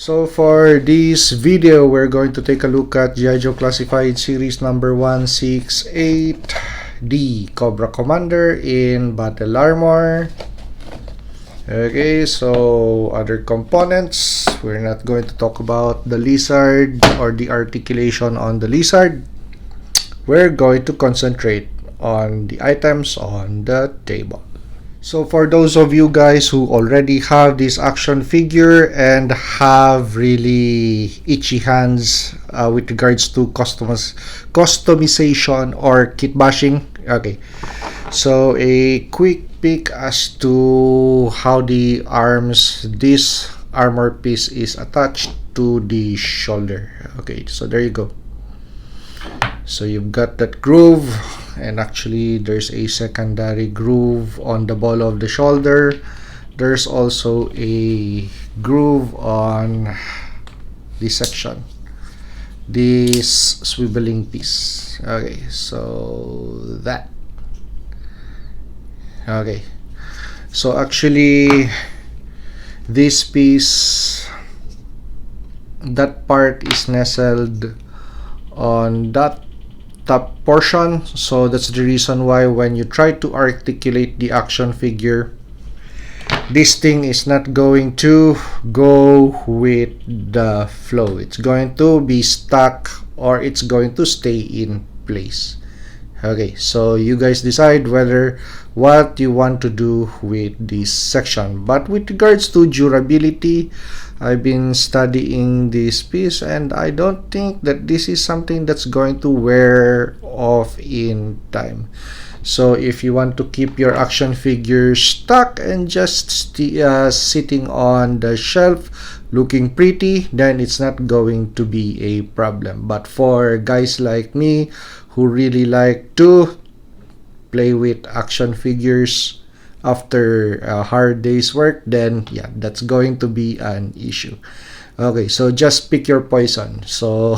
So for this video, we're going to take a look at G.I. Joe Classified Series number 168, the Cobra Commander in Battle Armor. Okay, so other components, we're not going to talk about the lizard or the articulation on the lizard. We're going to concentrate on the items on the table. So for those of you guys who already have this action figure and have really itchy hands with regards to customization or kit bashing, okay, so a quick peek as to how the this armor piece is attached to the shoulder. Okay, so there you go. So you've got that groove, and actually there's a secondary groove on the ball of the shoulder. There's also a groove on this section, this swiveling piece. Okay, so that. Okay, so actually this piece, that part is nestled on that top portion, so that's the reason why when you try to articulate the action figure, this thing is not going to go with the flow. It's going to be stuck or it's going to stay in place. Okay, so you guys decide what you want to do with this section. But with regards to durability, I've been studying this piece and I don't think that this is something that's going to wear off in time. So if you want to keep your action figure stuck and just sitting on the shelf looking pretty, then it's not going to be a problem. But for guys like me who really like to play with action figures after a hard day's work, then yeah, that's going to be an issue. Okay, so just pick your poison. So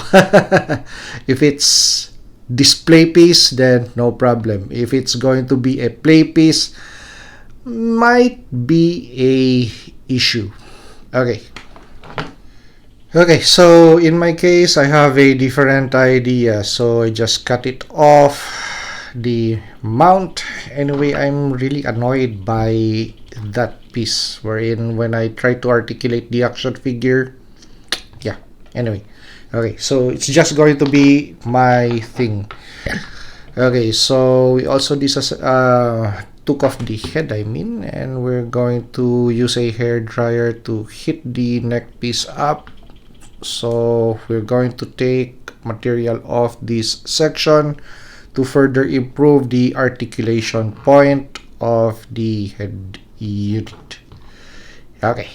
if it's display piece, then no problem. If it's going to be a play piece, might be a issue. Okay, so in my case, I have a different idea, so I just cut it off the mount. Anyway, I'm really annoyed by that piece wherein when I try to articulate the action figure, yeah, anyway. Okay, so it's just going to be my thing. Okay, so we also took off the head, and we're going to use a hair dryer to hit the neck piece up. So we're going to take material off this section to further improve the articulation point of the head unit. Okay,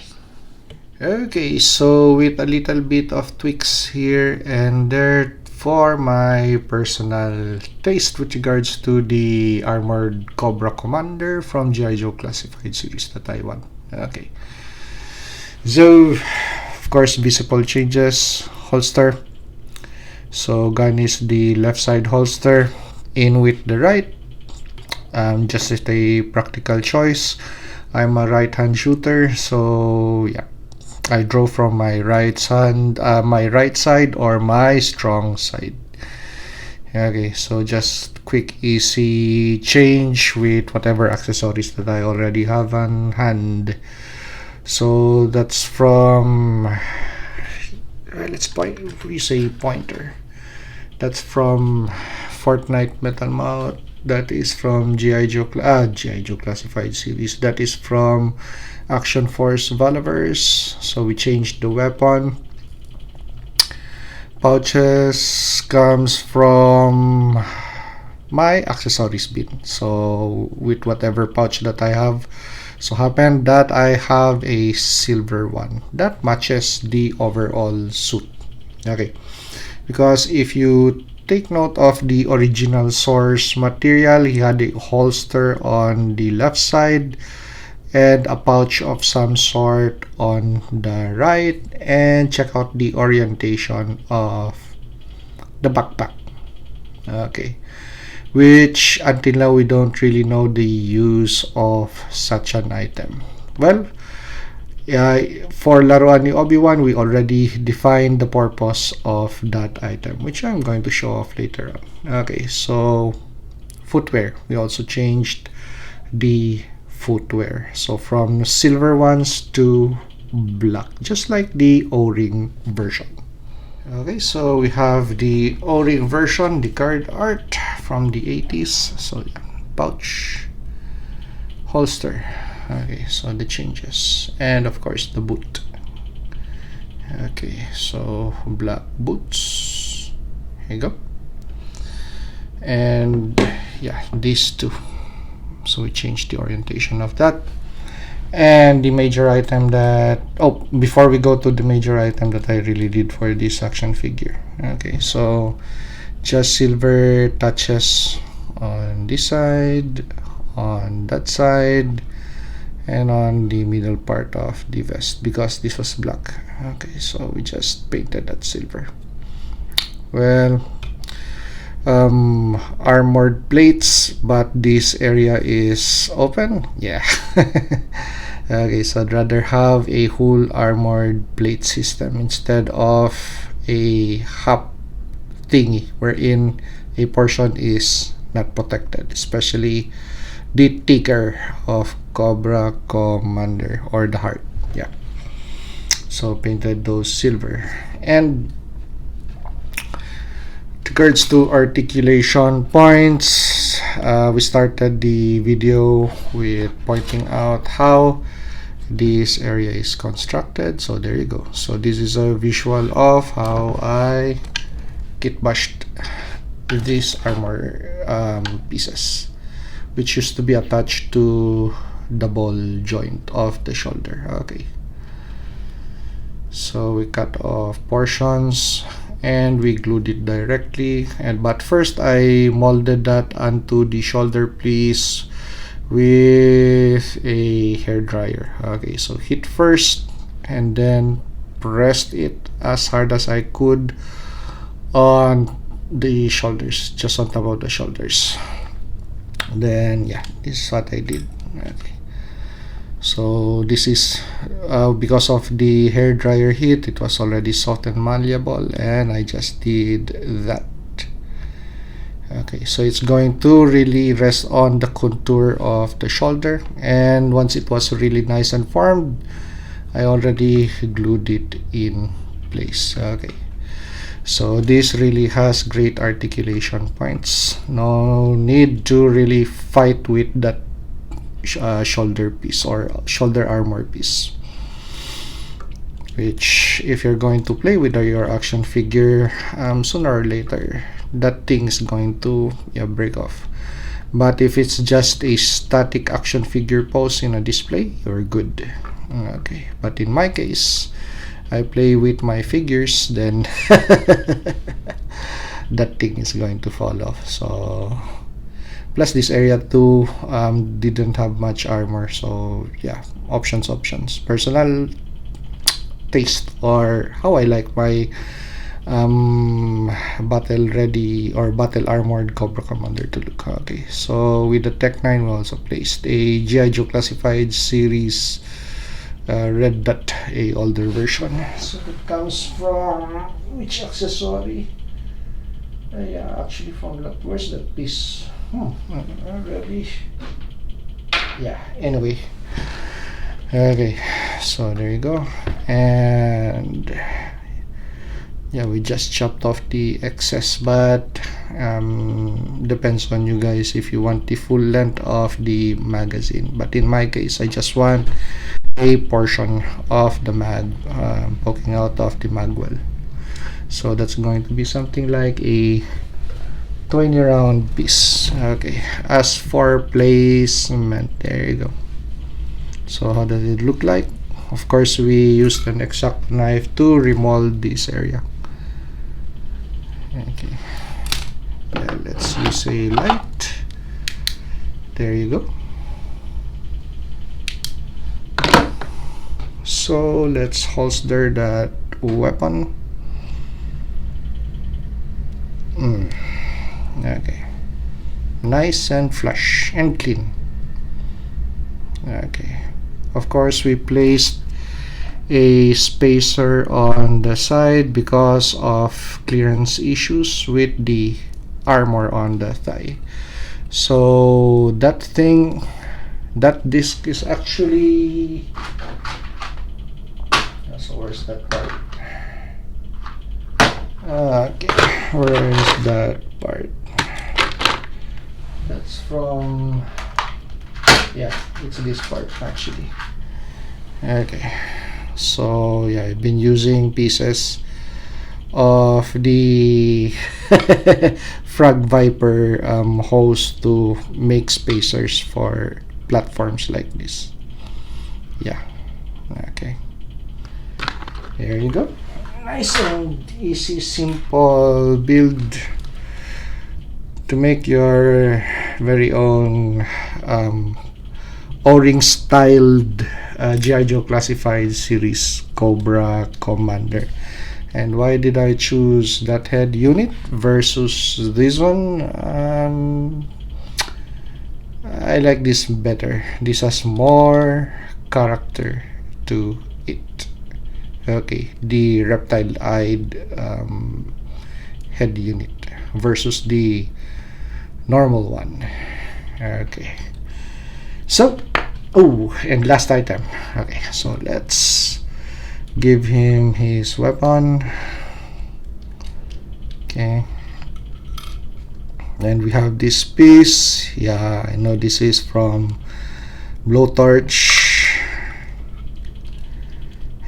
so with a little bit of tweaks here and there for my personal taste with regards to the armored Cobra Commander from G.I. Joe Classified Series that I want. Okay, so of course visible changes. Holster, so gun is the left side holster, in with the right, just as a practical choice. I'm a right hand shooter, so yeah, I draw from my right side or my strong side. Okay, so just quick easy change with whatever accessories that I already have on hand. So that's from, let's say pointer. That's from Fortnite Metal Mouth. That is from G.I. Joe Classified Series. That is from Action Force Valaverse. So we changed the weapon. Pouches comes from my accessories bin. So with whatever pouch that I have, so happened that I have a silver one that matches the overall suit. Okay, because if you take note of the original source material, he had a holster on the left side and a pouch of some sort on the right, and check out the orientation of the backpack. Okay, which until now we don't really know the use of such an item. Well, for Laruan ni Obi-Wan, we already defined the purpose of that item, which I'm going to show off later on. Okay, so footwear, we also changed the footwear, so from silver ones to black, just like the O-ring version. Okay, so we have the O-ring version, the card art from the 80s. So yeah, pouch, holster. Okay, so the changes, and of course the boot. Okay, so black boots, here you go. And yeah, these two, so we changed the orientation of that. And the major item that, oh, before we go to the major item that I really did for this action figure. Okay, so just silver touches on this side, on that side, and on the middle part of the vest, because this was black. Okay, so we just painted that silver. Well, armored plates, but this area is open. Yeah. Okay, so I'd rather have a whole armored plate system instead of a half thingy wherein a portion is not protected, especially the ticker of Cobra Commander, or the heart. Yeah, so painted those silver. And regards to articulation points, we started the video with pointing out how this area is constructed. So there you go. So this is a visual of how I kitbashed these armor pieces, which used to be attached to the ball joint of the shoulder. Okay, so we cut off portions and we glued it directly. But first I molded that onto the shoulder piece with a hair dryer. Okay, so hit first and then pressed it as hard as I could on the shoulders, just on top of the shoulders. Then yeah, this is what I did. Okay, so this is because of the hair dryer heat, it was already soft and malleable, and I just did that. Okay, so it's going to really rest on the contour of the shoulder, and once it was really nice and formed, I already glued it in place. Okay, so this really has great articulation points. No need to really fight with that shoulder piece or shoulder armor piece, which if you're going to play with your action figure, sooner or later that thing is going to break off. But if it's just a static action figure pose in a display, you're good. Okay, but in my case, I play with my figures, then that thing is going to fall off. So plus this area too didn't have much armor, so yeah, options. Personal taste, or how I like my battle ready or battle armored Cobra Commander to look. Okay, so with the Tech 9 we also placed a G.I. Joe Classified Series red dot, a older version. So it comes from which accessory? Yeah, actually from that, where's that piece? Really? Yeah, anyway. Okay, so there you go. And yeah, we just chopped off the excess, but depends on you guys if you want the full length of the magazine. But in my case, I just want a portion of the mag poking out of the mag well. So that's going to be something like a 20 round piece. Okay, as for placement, there you go. So how does it look like? Of course, we used an exact knife to remold this area. Okay, yeah, let's use a light. There you go. So let's holster that weapon. Okay, nice and flush and clean. Okay, of course we placed a spacer on the side because of clearance issues with the armor on the thigh. So that disc is actually, so where's that part? Okay, where is that part? That's from, yeah, it's this part actually. Okay, so yeah, I've been using pieces of the Frog Viper hose to make spacers for platforms like this. Yeah, okay, there you go. Nice and easy, simple build to make your very own O-ring styled G.I. Joe classified series Cobra Commander. And why did I choose that head unit versus this one? I like this better. This has more character to it. Okay, the reptile-eyed head unit versus the normal one. Okay, so and last item. Okay, so let's give him his weapon. Okay, and we have this piece. Yeah, I know this is from Blowtorch.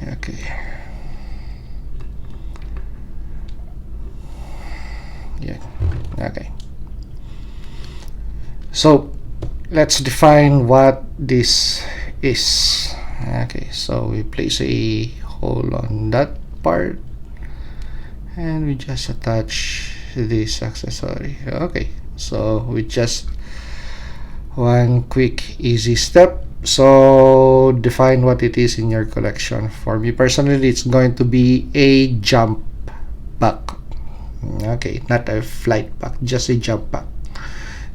Okay, yeah, okay, so let's define what this is. Okay, so we place a hole on that part and we just attach this accessory. Okay, so with just one quick easy step, so define what it is in your collection. For me personally, it's going to be a jump pack. Okay, not a flight pack, just a jump pack.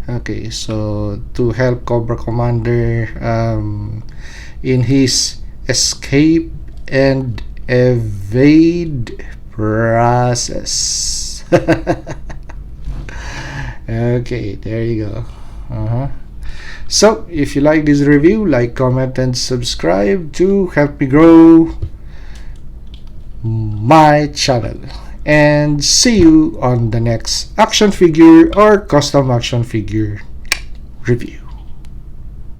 Okay, so to help Cobra Commander in his escape and evade process. Okay, there you go. So if you like this review, like, comment, and subscribe to help me grow my channel. And see you on the next action figure or custom action figure review.